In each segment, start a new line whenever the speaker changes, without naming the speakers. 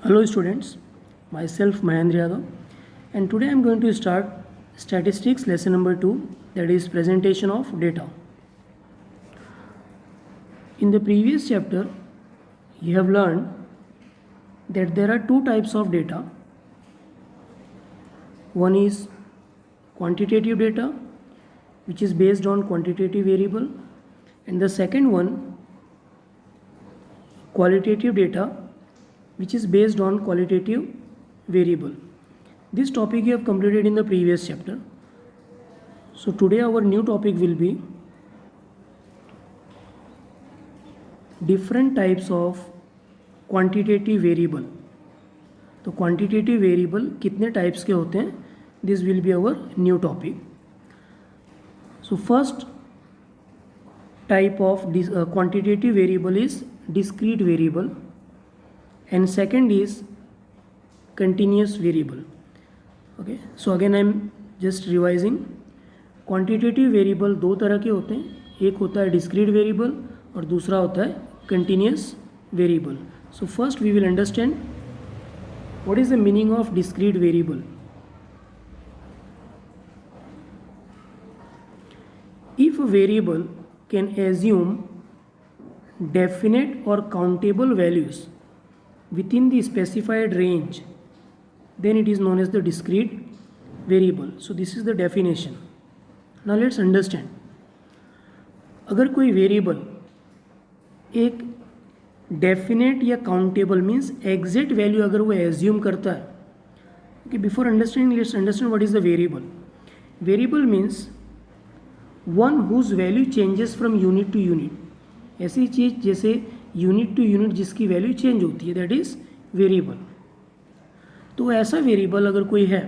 Hello students, myself Mahendra Yadav, and today I am going to start statistics lesson number 2, that is presentation of data. In the previous chapter you have learned that there are two types of data. One is quantitative data, which is based on quantitative variable, and the second one qualitative data, which is based on qualitative variable. This topic you have completed in the previous chapter. So today our new topic will be different types of quantitative variable. तो quantitative variable कितने types के होते हैं, this will be our new topic. So first type of quantitative variable is discrete variable, and second is continuous variable. Okay, so again I am just revising. Quantitative variable दो तरह के होते हैं, एक होता है discrete variable और दूसरा होता है continuous variable. So first we will understand what is the meaning of discrete variable. If a variable can assume definite or countable values within the specified range, then it is known as the discrete variable. So this is the definition. Now let's understand. अगर कोई variable एक definite या countable means exact value अगर वो assume करता है, okay, before understanding let's understand what is the variable. Variable means one whose value changes from unit to unit. ऐसी चीज़ जैसे यूनिट टू यूनिट जिसकी वैल्यू चेंज होती है, दैट इज़ वेरिएबल. तो ऐसा वेरिएबल अगर कोई है,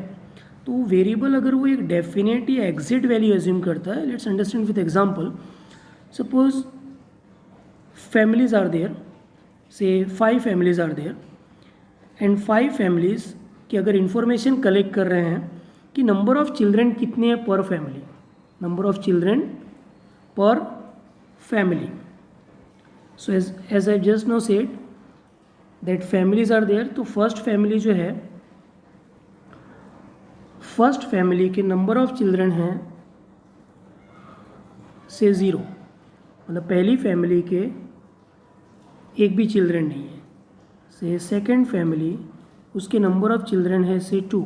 तो वेरिएबल अगर वो एक डेफिनेट या एग्जैक्ट वैल्यू एज्यूम करता है, let's understand with example. Suppose families are there, say 5 families are there, and 5 families की अगर इंफॉर्मेशन कलेक्ट कर रहे हैं कि नंबर ऑफ चिल्ड्रेन कितने हैं per family, number of children per family. So as I just now said that families are there. तो first family जो है, फर्स्ट फैमिली के नंबर ऑफ चिल्ड्रन हैं से 0, मतलब पहली फैमिली के एक भी चिल्ड्रन नहीं है. से सेकंड फैमिली उसके नंबर ऑफ चिल्ड्रन है से 2,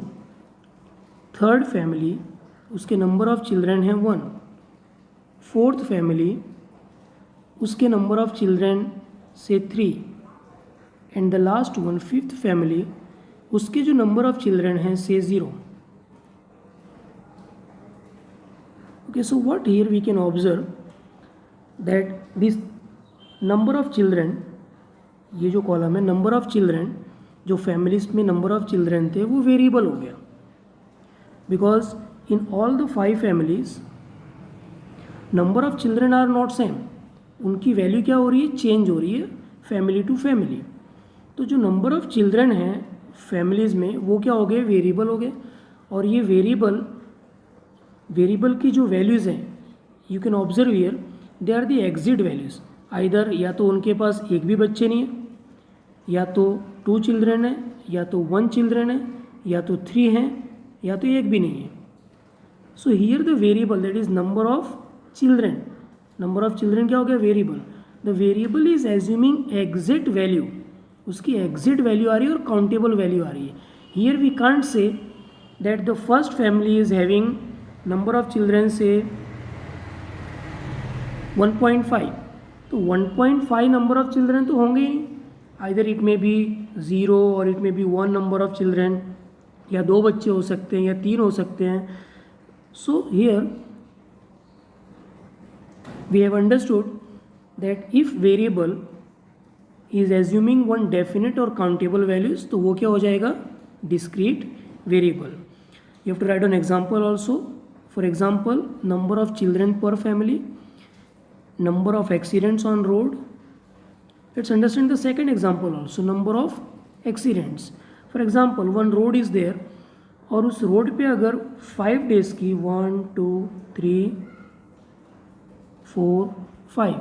थर्ड फैमिली उसके नंबर ऑफ चिल्ड्रन है 1, फोर्थ फैमिली उसके नंबर ऑफ चिल्ड्रन से 3, and the last one fifth family उसके जो नंबर ऑफ चिल्ड्रन हैं say 0. Okay, so what here we can observe that this number of children, ये जो column है number of children, जो families में नंबर ऑफ चिल्ड्रन थे वो वेरिएबल हो गया, because in all the 5 families number of children are not same. उनकी वैल्यू क्या हो रही है, चेंज हो रही है फैमिली टू फैमिली. तो जो नंबर ऑफ चिल्ड्रन हैं फैमिलीज़ में वो क्या हो गए, वेरिएबल हो गए. और ये वेरिएबल की जो वैल्यूज़ हैं, you can observe here they are the exact values. Either या तो उनके पास एक भी बच्चे नहीं है, या तो 2 चिल्ड्रन है, या तो 1 चिल्ड्रन है, या तो 3 हैं, या तो एक भी नहीं है. So here the variable that is number of children, number of children क्या हो गया, variable. The variable is assuming exact value, उसकी एग्जैक्ट वैल्यू आ रही है और काउंटेबल वैल्यू आ रही है. Here we can't say that the first family is having number of children say 1.5. तो 1.5 नंबर ऑफ चिल्ड्रन तो होंगे ही नहीं. आइदर इट मे बी 0 और it may be 1 number of children, या 2 बच्चे हो सकते हैं या 3 हो सकते हैं. So here we have understood that if variable is assuming one definite or countable values, तो वो क्या हो जाएगा, discrete variable. You have to write an example also. For example, number of children per family, number of accidents on road. Let's understand the second example also, number of accidents. For example, one road is there और उस road पे अगर 5 days की 1 2 3 4 5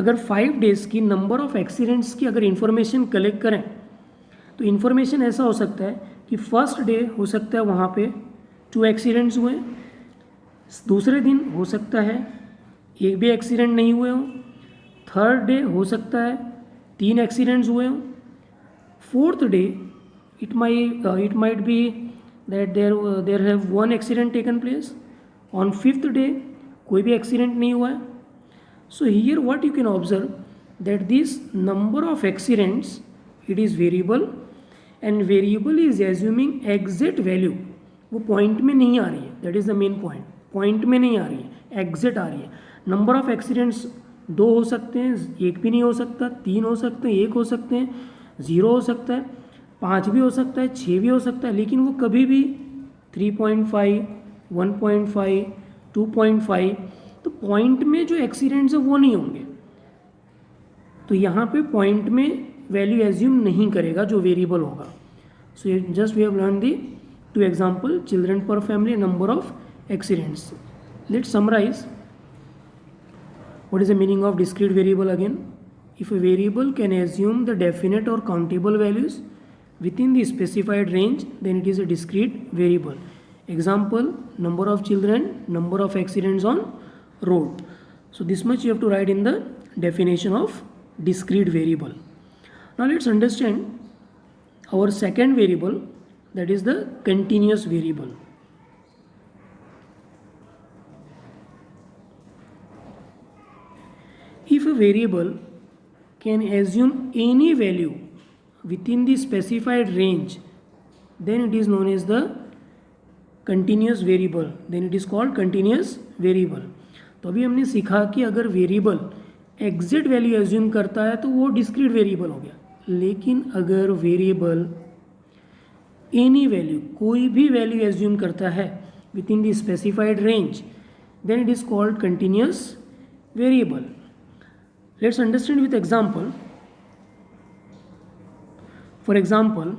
अगर 5 days की number of accidents की अगर information collect करें तो इन्फॉर्मेशन ऐसा हो सकता है कि फर्स्ट डे हो सकता है वहाँ पे 2 एक्सीडेंट्स हुए, दूसरे दिन हो सकता है एक भी एक्सीडेंट नहीं हुए हों, थर्ड डे हो सकता है 3 एक्सीडेंट्स हुए हों, fourth day it might be that there have 1 accident taken place, on 5th day कोई भी एक्सीडेंट नहीं हुआ है. So here what you can observe that this number of accidents it is variable and variable is assuming exact value. वो point में नहीं आ रही है, that is the main point. Point में नहीं आ रही है, एग्जैक्ट आ रही है. नंबर ऑफ एक्सीडेंट्स 2 हो सकते हैं, 1 भी नहीं हो सकता, 3 हो सकते हैं, 1 हो सकते हैं, 0 हो सकता है, 5 भी हो सकता है, 6 भी हो सकता है, लेकिन वो कभी भी 3.5, 1.5, 2.5 तो पॉइंट में जो एक्सीडेंट्स है वो नहीं होंगे. तो यहाँ पे पॉइंट में वैल्यू एज्यूम नहीं करेगा जो वेरिएबल होगा. So just we have learn the 2 example, children per family, number of accidents. Let's summarise what is the meaning of discrete variable again. If a variable can assume the definite or countable values within the specified range, then it is a discrete variable. Example, number of children, number of accidents on road. So this much you have to write in the definition of discrete variable. Now let's understand our second variable, that is the continuous variable. If a variable can assume any value within the specified range, then it is known as the continuous variable. Then it is called continuous variable. तो अभी हमने सीखा कि अगर variable exact value assume करता है तो वो डिस्क्रीट वेरिएबल हो गया. लेकिन अगर वेरिएबल एनी वैल्यू, कोई भी वैल्यू एज्यूम करता है within the specified range, then it is called continuous variable. Let's understand with example. For example,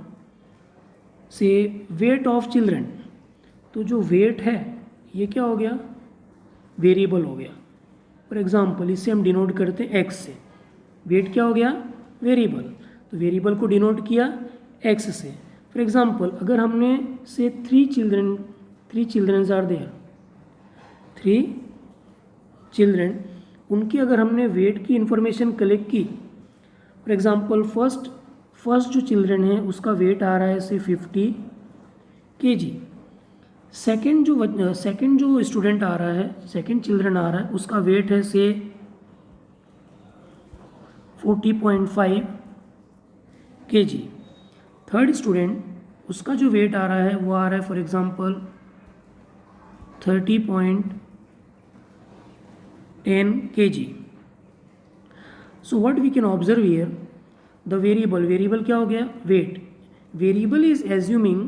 say weight of children. तो जो weight है ये क्या हो गया, वेरिएबल हो गया. फॉर एग्जाम्पल इससे हम डिनोट करते हैं x से. weight क्या हो गया, वेरिएबल. तो वेरिएबल को डिनोट किया x से. फॉर एग्जाम्पल अगर हमने से 3 चिल्ड्रन आर देयर, 3 चिल्ड्रन, उनकी अगर हमने वेट की इंफॉर्मेशन कलेक्ट की. फॉर एग्जांपल फर्स्ट जो चिल्ड्रन है उसका वेट आ रहा है से 50 kg. सेकंड जो स्टूडेंट आ रहा है, सेकंड चिल्ड्रन आ रहा है, उसका वेट है से 40.5 kg. थर्ड स्टूडेंट उसका जो वेट आ रहा है वो आ रहा है for example 30.10 kg. So what we can observe here, the variable क्या हो गया, weight. Variable is assuming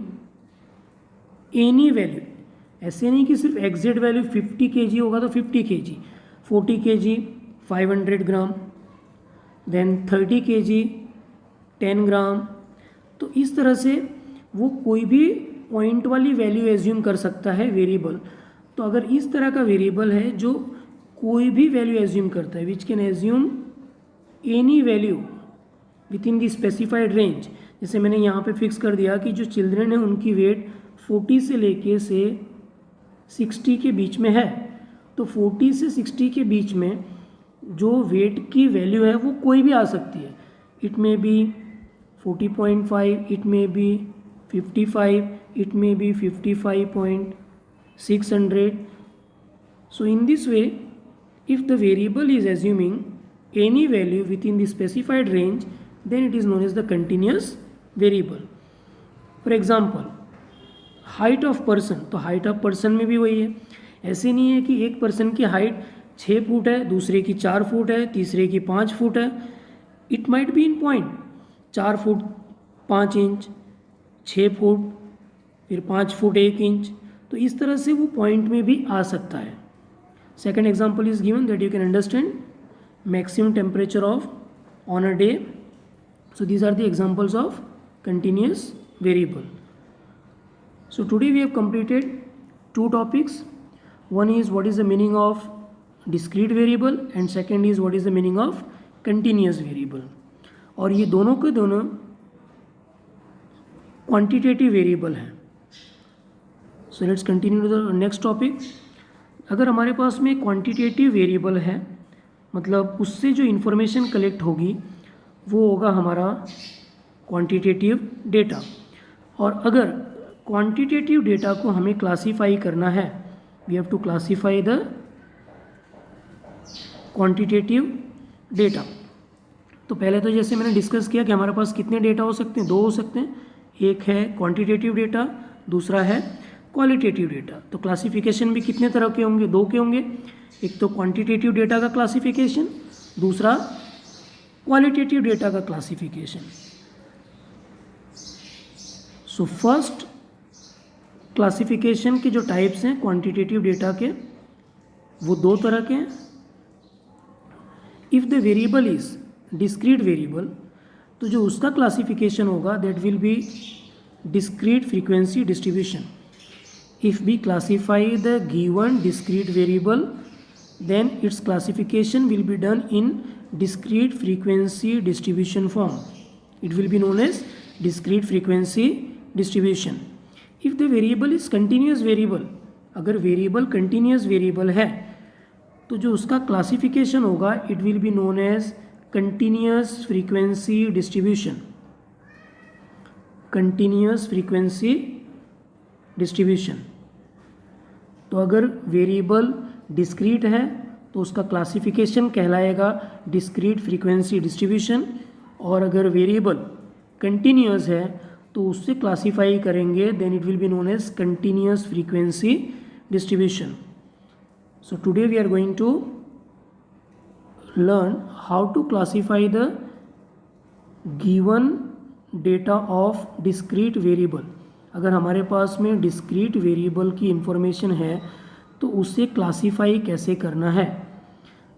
any value. ऐसे नहीं कि सिर्फ एग्जैक्ट वैल्यू 50 kg होगा तो 50 kg, 40 kg 500 ग्राम, देन 30 kg 10 ग्राम. तो इस तरह से वो कोई भी पॉइंट वाली वैल्यू एज्यूम कर सकता है वेरिएबल. तो अगर इस तरह का वेरिएबल है जो कोई भी वैल्यू एज्यूम करता है, which can assume any value with in the specified range, जैसे मैंने यहाँ पे फिक्स कर दिया कि जो चिल्ड्रन है उनकी वेट 40 से लेके से 60 के बीच में है. तो 40 से 60 के बीच में जो वेट की वैल्यू है वो कोई भी आ सकती है. It may be 40.5, it may be 55, it may be 55.600. So in this way, if the variable is assuming any value within the specified range, then it is known as the continuous variable. For example, height of person. तो height of person में भी वही है. ऐसे नहीं है कि एक पर्सन की हाइट 6 फुट है, दूसरे की 4 फुट है, तीसरे की 5 फुट है. It might be in point 4 foot 5 inch, 6 foot, फिर 5 फुट 1 इंच. तो इस तरह से वो पॉइंट में भी आ सकता है. Second example is given that you can understand maximum temperature of on a day. So these are the examples of continuous variable. So today we have completed 2 topics. One is what is the meaning of discrete variable and second is what is the meaning of continuous variable, और ये दोनों के दोनों quantitative variable हैं। So let's continue the next topic. अगर हमारे पास में quantitative variable है, मतलब उससे जो इन्फॉर्मेशन कलेक्ट होगी वो होगा हमारा क्वांटिटेटिव डेटा। और अगर क्वांटिटेटिव डेटा को हमें क्लासीफाई करना है, we have to classify the quantitative data. तो पहले तो जैसे मैंने डिस्कस किया कि हमारे पास कितने डेटा हो सकते हैं, दो हो सकते हैं। एक है क्वांटिटेटिव डेटा, दूसरा है क्वालिटेटिव डेटा। तो क्लासिफिकेशन भी कितने तरह के होंगे, दो के होंगे। एक तो क्वांटिटेटिव डेटा का क्लासिफिकेशन, दूसरा क्वालिटेटिव डेटा का क्लासिफिकेशन। सो फर्स्ट क्लासिफिकेशन के जो टाइप्स हैं क्वांटिटेटिव डेटा के, वो दो तरह के हैं। If the variable is discrete variable, तो जो उसका क्लासिफिकेशन होगा that will be discrete frequency distribution. If we classify the given discrete variable, then its classification will be done in discrete frequency distribution form. It will be known as discrete frequency distribution. If the variable is continuous variable, अगर variable continuous variable है तो जो उसका classification होगा it will be known as continuous frequency distribution. Continuous frequency distribution. तो अगर variable discrete है तो उसका क्लासिफिकेशन कहलाएगा डिस्क्रीट फ्रीक्वेंसी डिस्ट्रीब्यूशन, और अगर वेरिएबल कंटिन्यूअस है तो उससे क्लासीफाई करेंगे then it will be known as continuous frequency distribution. So today we are going to learn how to classify the given data of discrete variable. अगर हमारे पास में discrete variable की इंफॉर्मेशन है तो उसे क्लासीफाई कैसे करना है।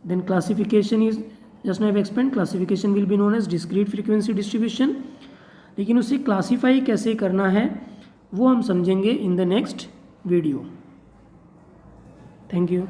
Then classification is just now I have explained, classification will be known as discrete frequency distribution. लेकिन उसे क्लासीफाई कैसे करना है वो हम समझेंगे in the next video. Thank you.